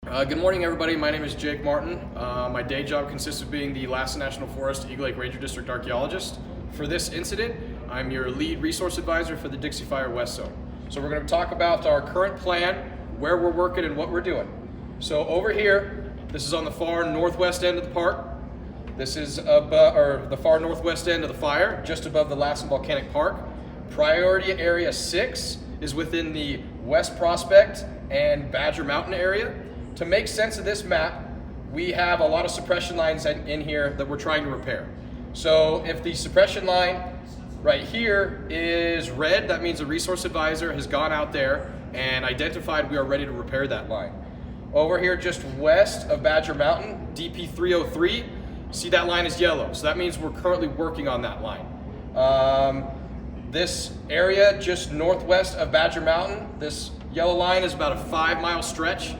Good morning, everybody. My name is Jake Martin. My day job consists of being the Lassen National Forest Eagle Lake Ranger District archaeologist. For this incident, I'm your lead resource advisor for the Dixie Fire West Zone. So we're going to talk about our current plan, where we're working, and what we're doing. So over here, this is on the far northwest end of the park. This is the far northwest end of the fire, just above the Lassen Volcanic Park. Priority Area 6 is within the West Prospect and Badger Mountain area. To make sense of this map, we have a lot of suppression lines in here that we're trying to repair. So if the suppression line right here is red, that means a resource advisor has gone out there and identified we are ready to repair that line. Over here just west of Badger Mountain, DP 303, see that line is yellow. So that means we're currently working on that line. This area just northwest of Badger Mountain, this yellow line is about a 5-mile stretch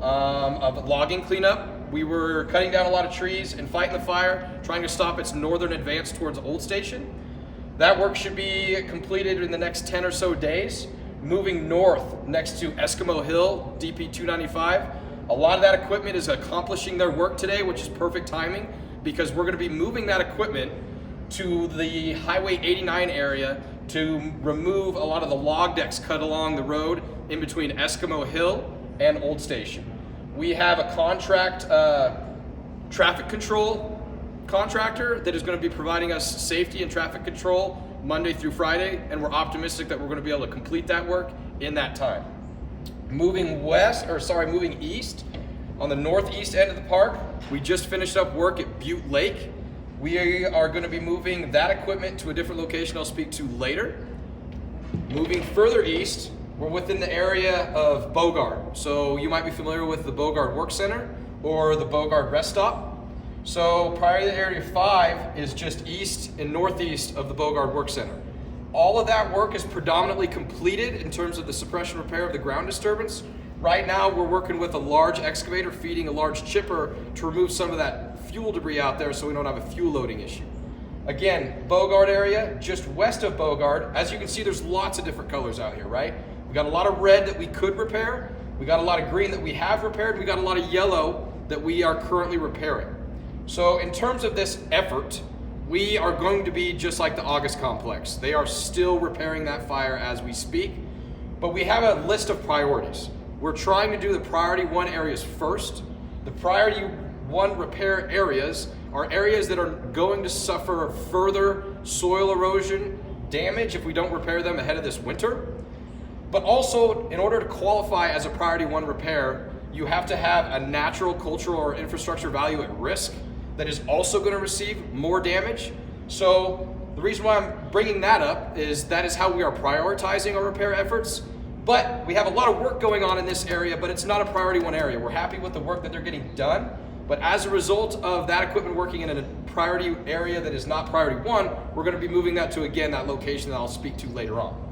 of logging cleanup. We were cutting down a lot of trees and fighting the fire, trying to stop its northern advance towards Old Station. That work should be completed in the next 10 or so days. Moving north next to Eskimo Hill, DP 295. A lot of that equipment is accomplishing their work today, which is perfect timing because we're going to be moving that equipment to the Highway 89 area to remove a lot of the log decks cut along the road in between Eskimo Hill and Old Station. We have a contract traffic control contractor that is going to be providing us safety and traffic control Monday through Friday, and we're optimistic that we're going to be able to complete that work in that time. Moving east, on the northeast end of the park, we just finished up work at Butte Lake. We are going to be moving that equipment to a different location I'll speak to later. Moving further east, we're within the area of Bogard. So you might be familiar with the Bogard Work Center or the Bogard Rest Stop. So priority area 5 is just east and northeast of the Bogard Work Center. All of that work is predominantly completed in terms of the suppression repair of the ground disturbance. Right now we're working with a large excavator feeding a large chipper to remove some of that fuel debris out there so we don't have a fuel loading issue. Again, Bogard area, just west of Bogard. As you can see, there's lots of different colors out here, right? We got a lot of red that we could repair. We got a lot of green that we have repaired. We got a lot of yellow that we are currently repairing. So in terms of this effort, we are going to be just like the August complex. They are still repairing that fire as we speak, but we have a list of priorities. We're trying to do the priority 1 areas first. The priority 1 repair areas are areas that are going to suffer further soil erosion damage if we don't repair them ahead of this winter. But also, in order to qualify as a priority 1 repair, you have to have a natural, cultural, or infrastructure value at risk that is also going to receive more damage. So the reason why I'm bringing that up is that is how we are prioritizing our repair efforts. But we have a lot of work going on in this area, but it's not a priority 1 area. We're happy with the work that they're getting done. But as a result of that equipment working in a priority area that is not priority 1, we're going to be moving that to, again, that location that I'll speak to later on.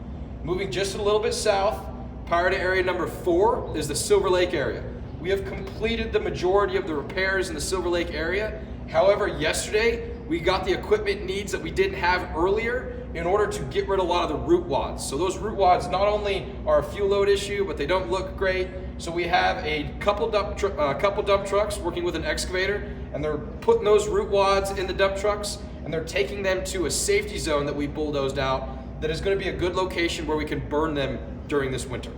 Moving just a little bit south, priority area number 4 is the Silver Lake area. We have completed the majority of the repairs in the Silver Lake area. However, yesterday we got the equipment needs that we didn't have earlier in order to get rid of a lot of the root wads. So those root wads not only are a fuel load issue, but they don't look great. So we have a couple dump trucks working with an excavator, and they're putting those root wads in the dump trucks, and they're taking them to a safety zone that we bulldozed out that is going to be a good location where we can burn them during this winter.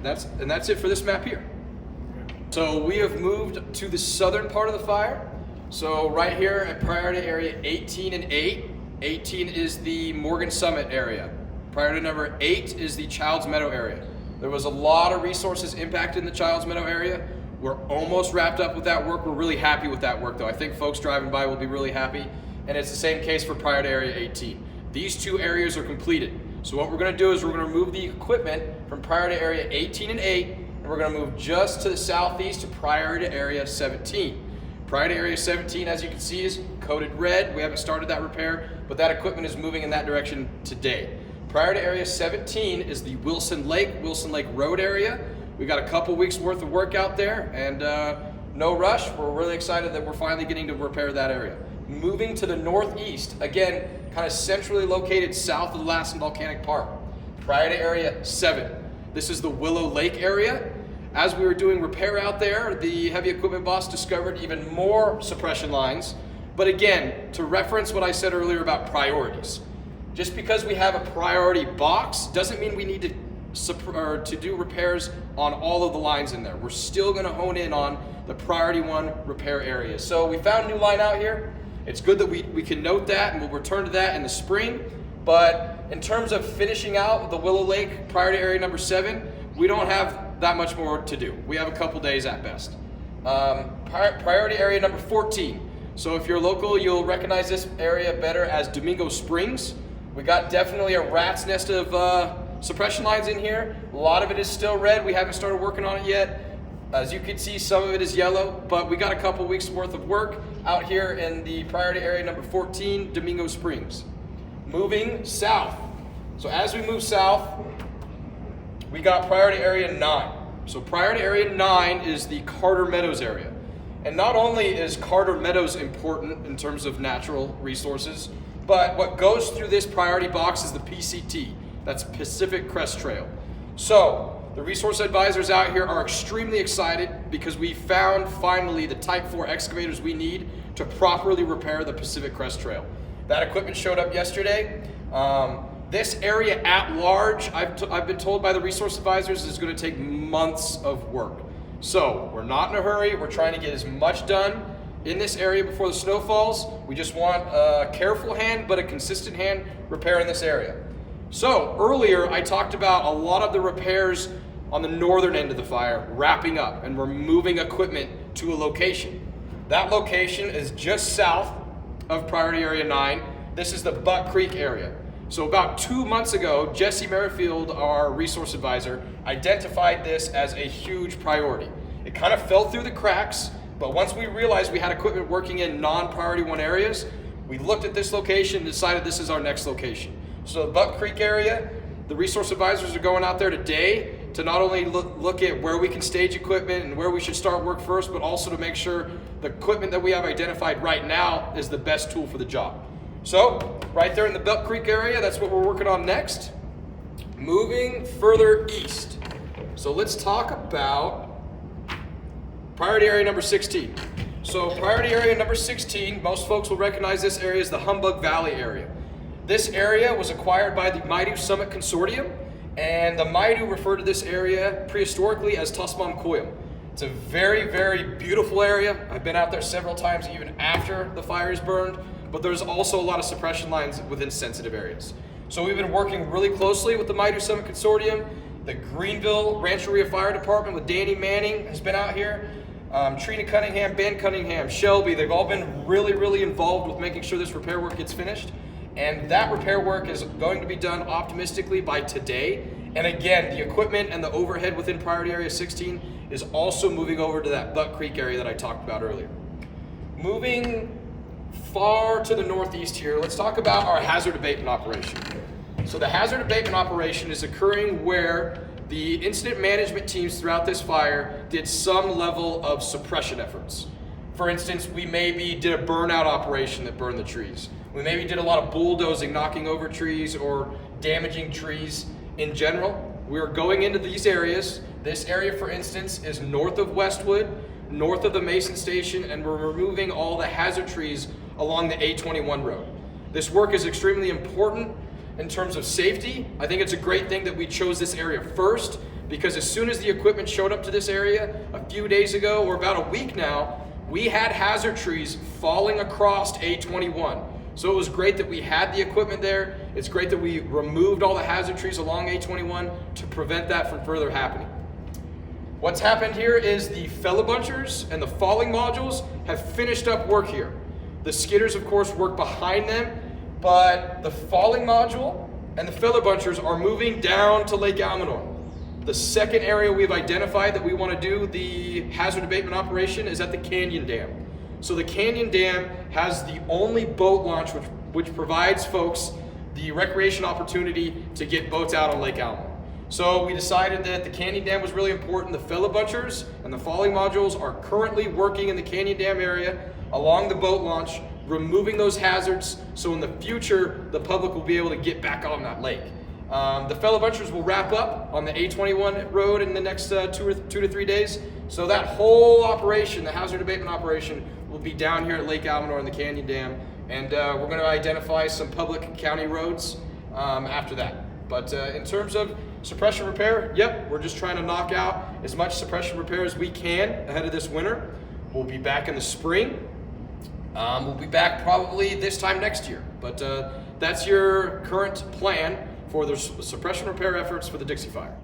That's it for this map here. So we have moved to the southern part of the fire. So right here at priority area 18 and 8, 18 is the Morgan Summit area. Priority number 8 is the Childs Meadow area. There was a lot of resources impacted in the Childs Meadow area. We're almost wrapped up with that work. We're really happy with that work though. I think folks driving by will be really happy. And it's the same case for priority area 18. These 2 areas are completed. So what we're going to do is we're going to move the equipment from priority area 18 and 8, and we're going to move just to the southeast to priority area 17. Priority area 17, as you can see, is coded red. We haven't started that repair, but that equipment is moving in that direction today. Priority area 17 is the Wilson Lake Road area. We got a couple weeks worth of work out there, and no rush. We're really excited that we're finally getting to repair that area. Moving to the northeast, again, kind of centrally located south of the Lassen Volcanic Park. Priority area 7. This is the Willow Lake area. as we were doing repair out there, the heavy equipment boss discovered even more suppression lines. But again, to reference what I said earlier about priorities, just because we have a priority box doesn't mean we need to do repairs on all of the lines in there. We're still going to hone in on the priority 1 repair areas. So we found a new line out here. It's good that we can note that, and we'll return to that in the spring. But in terms of finishing out the Willow Lake priority area number 7, we don't have that much more to do. We have a couple days at best. Priority area number 14. So if you're local, you'll recognize this area better as Domingo Springs. We got definitely a rat's nest of suppression lines in here. A lot of it is still red. We haven't started working on it yet. As you can see, some of it is yellow, but we got a couple weeks worth of work out here in the priority area number 14, Domingo Springs. Moving south. So as we move south, we got priority area 9. So priority area 9 is the Carter Meadows area. And not only is Carter Meadows important in terms of natural resources, but what goes through this priority box is the PCT. That's Pacific Crest Trail. So the resource advisors out here are extremely excited because we found finally the Type 4 excavators we need to properly repair the Pacific Crest Trail. That equipment showed up yesterday. This area at large, I've been told by the resource advisors, is going to take months of work. So we're not in a hurry. We're trying to get as much done in this area before the snow falls. We just want a careful hand, but a consistent hand repairing this area. So earlier I talked about a lot of the repairs on the northern end of the fire wrapping up, and we're moving equipment to a location. That location is just south of priority area 9. This is the Buck Creek area. So about 2 months ago, Jesse Merrifield, our resource advisor, identified this as a huge priority. It kind of fell through the cracks, but once we realized we had equipment working in non-priority 1 areas, we looked at this location and decided this is our next location. So the Buck Creek area, the resource advisors are going out there today to not only look at where we can stage equipment and where we should start work first, but also to make sure the equipment that we have identified right now is the best tool for the job. So right there in the Buck Creek area, that's what we're working on next. Moving further east. So let's talk about priority area number 16. So priority area number 16, most folks will recognize this area as the Humbug Valley area. This area was acquired by the Maidu Summit Consortium, and the Maidu referred to this area prehistorically as Tasman Koyam. It's a very, very beautiful area. I've been out there several times even after the fire is burned, but there's also a lot of suppression lines within sensitive areas. So we've been working really closely with the Maidu Summit Consortium. The Greenville Rancheria Fire Department with Danny Manning has been out here. Trina Cunningham, Ben Cunningham, Shelby, they've all been really, really involved with making sure this repair work gets finished. And that repair work is going to be done optimistically by today. And again, the equipment and the overhead within priority area 16 is also moving over to that Buck Creek area that I talked about earlier. Moving far to the northeast here, let's talk about our hazard abatement operation. So the hazard abatement operation is occurring where the incident management teams throughout this fire did some level of suppression efforts. For instance, we maybe did a burnout operation that burned the trees. We maybe did a lot of bulldozing, knocking over trees or damaging trees in general. We're going into these areas. This area, for instance, is north of Westwood, north of the Mason Station, and we're removing all the hazard trees along the A21 road. This work is extremely important in terms of safety. I think it's a great thing that we chose this area first, because as soon as the equipment showed up to this area a few days ago, or about a week now, we had hazard trees falling across A21. So it was great that we had the equipment there. It's great that we removed all the hazard trees along A21 to prevent that from further happening. What's happened here is the fellow-bunchers and the falling modules have finished up work here. The skidders, of course, work behind them, but the falling module and the fellow-bunchers are moving down to Lake Almanor. The second area we've identified that we want to do the hazard abatement operation is at the Canyon Dam. So the Canyon Dam has the only boat launch which provides folks the recreation opportunity to get boats out on Lake Almanor. So we decided that the Canyon Dam was really important. The fellow-bunchers and the falling modules are currently working in the Canyon Dam area along the boat launch, removing those hazards so in the future the public will be able to get back on that lake. The fellow bunchers will wrap up on the A21 road in the next 2 to 3 days. So that whole operation, the hazard abatement operation, will be down here at Lake Almanor in the Canyon Dam. And we're going to identify some public county roads after that. But in terms of suppression repair, yep, we're just trying to knock out as much suppression repair as we can ahead of this winter. We'll be back in the spring. We'll be back probably this time next year. But that's your current plan for the suppression repair efforts for the Dixie Fire.